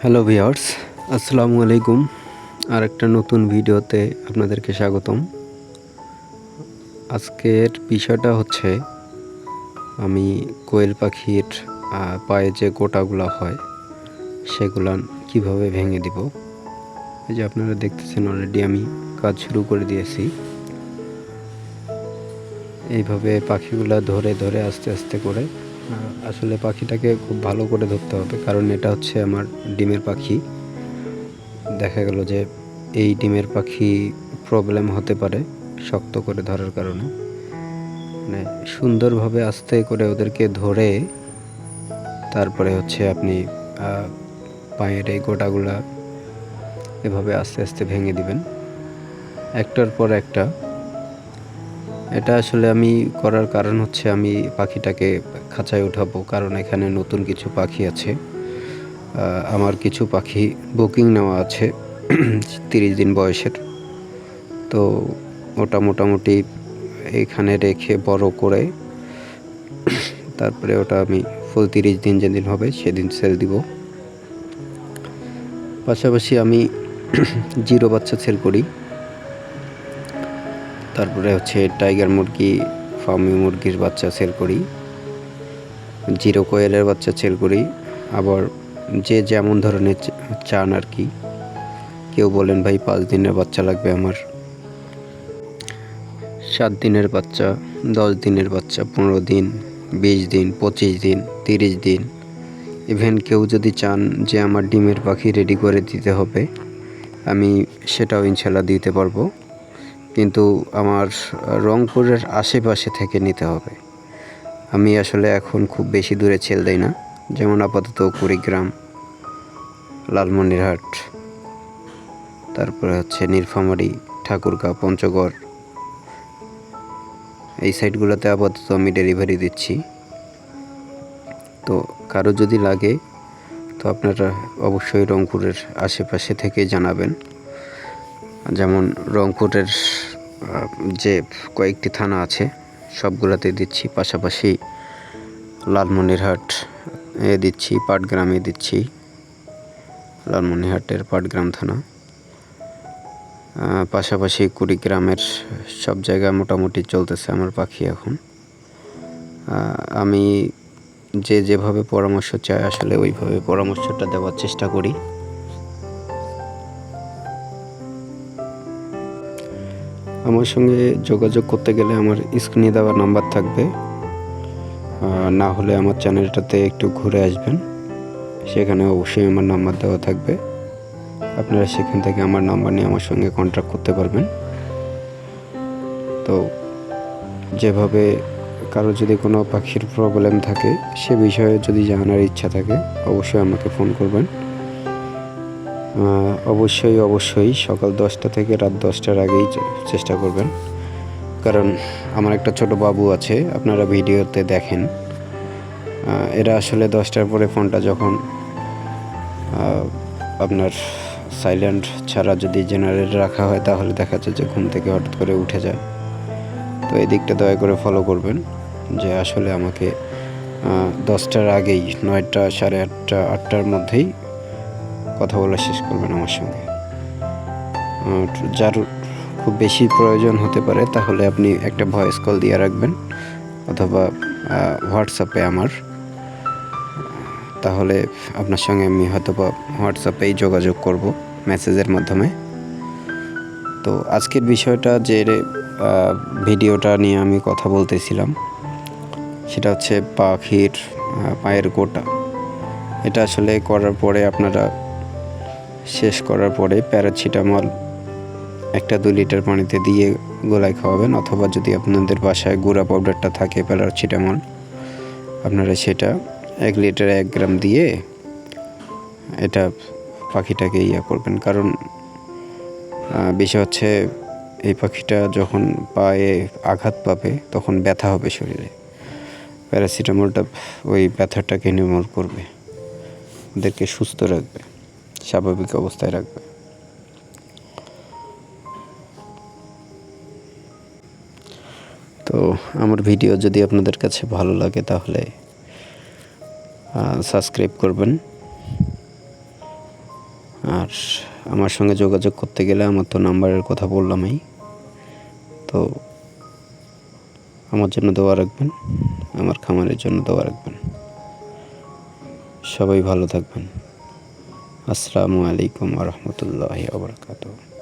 Hello viewers, আসসালামু আলাইকুম। আরেকটা নতুন ভিডিওতে আপনাদেরকে স্বাগতম। আজকের বিষয়টা হচ্ছে আমি কোয়েল পাখির পায়ে যে গোটাগুলো হয় সেগুলা কিভাবে ভেঙে দিব। এই যে আপনারা দেখতেছেন, অলরেডি আমি কাজ শুরু করে দিয়েছি। এইভাবে পাখিগুলা ধরে ধরে আস্তে আস্তে করে, আসলে পাখিটাকে খুব ভালো করে ধরতে হবে, কারণ এটা হচ্ছে আমার ডিমের পাখি। দেখা গেল যে এই ডিমের পাখি প্রবলেম হতে পারে শক্ত করে ধরার কারণে। মানে সুন্দরভাবে আস্তে করে ওদেরকে ধরে তারপরে হচ্ছে আপনি পায়ের এই গোটাগুলা এভাবে আস্তে আস্তে ভেঙে দিবেন একটার পর একটা। এটা আসলে আমি করার কারণ হচ্ছে আমি পাখিটাকে খাঁচায় উঠাবো, কারণ এখানে নতুন কিছু পাখি আছে। আমার কিছু পাখি বুকিং নেওয়া আছে 30 দিন বয়সের। তো ওটা মোটামুটি এখানে রেখে বড় করে তারপরে ওটা আমি ফুল 30 দিন যেদিন হবে সেদিন সেল দিব। পাশাপাশি আমি জিরো বাচ্চা সেল করি, তারপরে হচ্ছে টাইগার মুরগি, ফার্মি মুরগির বাচ্চা সেল করি, জিরো কোয়েলের বাচ্চা সেল করি। আবার যে যেমন ধরনের চান আর কি। কেউ বলেন ভাই 5 দিনের বাচ্চা লাগবে আমার, 7 দিনের বাচ্চা, 10 দিনের বাচ্চা, 15 দিন, 20 দিন, 25 দিন, 30 দিন। ইভেন কেউ যদি চান যে আমার ডিমের পাখি রেডি করে দিতে হবে, আমি সেটাও ইনশাল্লাহ দিতে পারবো, কিন্তু আমার রংপুরের আশেপাশে থেকে নিতে হবে। আমি আসলে এখন খুব বেশি দূরে ছেল দেই না, যেমন আপাতত কুড়িগ্রাম, লালমনিরহাট, তারপরে হচ্ছে নীলফামারী, ঠাকুরগাঁও, পঞ্চগড়, এই সাইটগুলোতে আপাতত আমি ডেলিভারি দিচ্ছি। তো কারো যদি লাগে তো আপনারা অবশ্যই রংপুরের আশেপাশে থেকে জানাবেন। যেমন রংপুরের যে কয়েকটি থানা আছে সবগুলোতে দিচ্ছি, পাশাপাশি লালমনিরহাট দিচ্ছি, পাটগ্রামে দিচ্ছি, লালমনিরহাটের পাটগ্রাম থানা, পাশাপাশি কুড়িগ্রামের সব জায়গায় মোটামুটি চলতেছে আমার পাখি এখন। আমি যেভাবে পরামর্শ চাই আসলে ওইভাবে পরামর্শটা দেওয়ার চেষ্টা করি। আমার সঙ্গে যোগাযোগ করতে গেলে আমার স্ক্রিনে দেওয়া নাম্বার থাকবে, না হলে আমার চ্যানেলটাতে একটু ঘুরে আসবেন, সেখানে অবশ্যই আমার নাম্বার দেওয়া থাকবে। আপনারা সেখান থেকে আমার নাম্বার নিয়ে আমার সঙ্গে কন্ট্যাক্ট করতে পারবেন। তো যেভাবে কারো যদি কোনো পাখির প্রবলেম থাকে সে বিষয়ে যদি জানার ইচ্ছা থাকে অবশ্যই আমাকে ফোন করবেন। অবশ্যই সকাল 10টা থেকে রাত 10টার আগেই চেষ্টা করবেন, কারণ আমার একটা ছোট বাবু আছে, আপনারা ভিডিওতে দেখেন। এরা আসলে 10টার পরে ফোনটা যখন আপনার সাইলেন্ট ছাড়া যদি জেনারেল রাখা হয় তাহলে দেখা যায় যে ঘুম থেকে হঠাৎ করে উঠে যায়। তো এই দিকটা দয়া করে ফলো করবেন, যে আসলে আমাকে 10টার আগেই, 9টা, 8:30, 8টার মধ্যেই কথা বলা শেষ করবেন আমার সঙ্গে। যার খুব বেশি প্রয়োজন হতে পারে তাহলে আপনি একটা ভয়েস কল দিয়ে রাখবেন, অথবা হোয়াটসঅ্যাপে আমার, তাহলে আপনার সঙ্গে আমি হয়তো বা হোয়াটসঅ্যাপেই যোগাযোগ করব মেসেজের মাধ্যমে। তো আজকের বিষয়টা যে ভিডিওটা নিয়ে আমি কথা বলতেছিলাম সেটা হচ্ছে পাখির পায়ের গোটা। এটা আসলে করার পরে আপনারা শেষ করার পরে প্যারাসিটামল 1-2 লিটার পানিতে দিয়ে গোলায় খাওয়াবেন, অথবা যদি আপনাদের বাসায় গুঁড়া পাউডারটা থাকে প্যারাসিটামল, আপনারা সেটা 1 লিটারে 1 গ্রাম দিয়ে এটা পাখিটাকে করবেন। কারণ বিষয় হচ্ছে এই পাখিটা যখন পায়ে আঘাত পাবে তখন ব্যথা হবে শরীরে, প্যারাসিটামলটা ওই ব্যথাটাকে নির্মূল করবে, ওদেরকে সুস্থ রাখবে, স্বাভাবিক অবস্থায় রাখবে। তো আমার ভিডিও যদি আপনাদের কাছে ভালো লাগে তাহলে সাবস্ক্রাইব করবেন, আর আমার সঙ্গে যোগাযোগ করতে গেলে আমার তো নাম্বারের কথা বললামই, তো আমার জন্য দোয়া রাখবেন, আমার খামারের জন্য দোয়া রাখবেন। সবাই ভালো থাকবেন। আসসালামু আলাইকুম ওয়া রাহমাতুল্লাহি ওয়া বারাকাতুহু।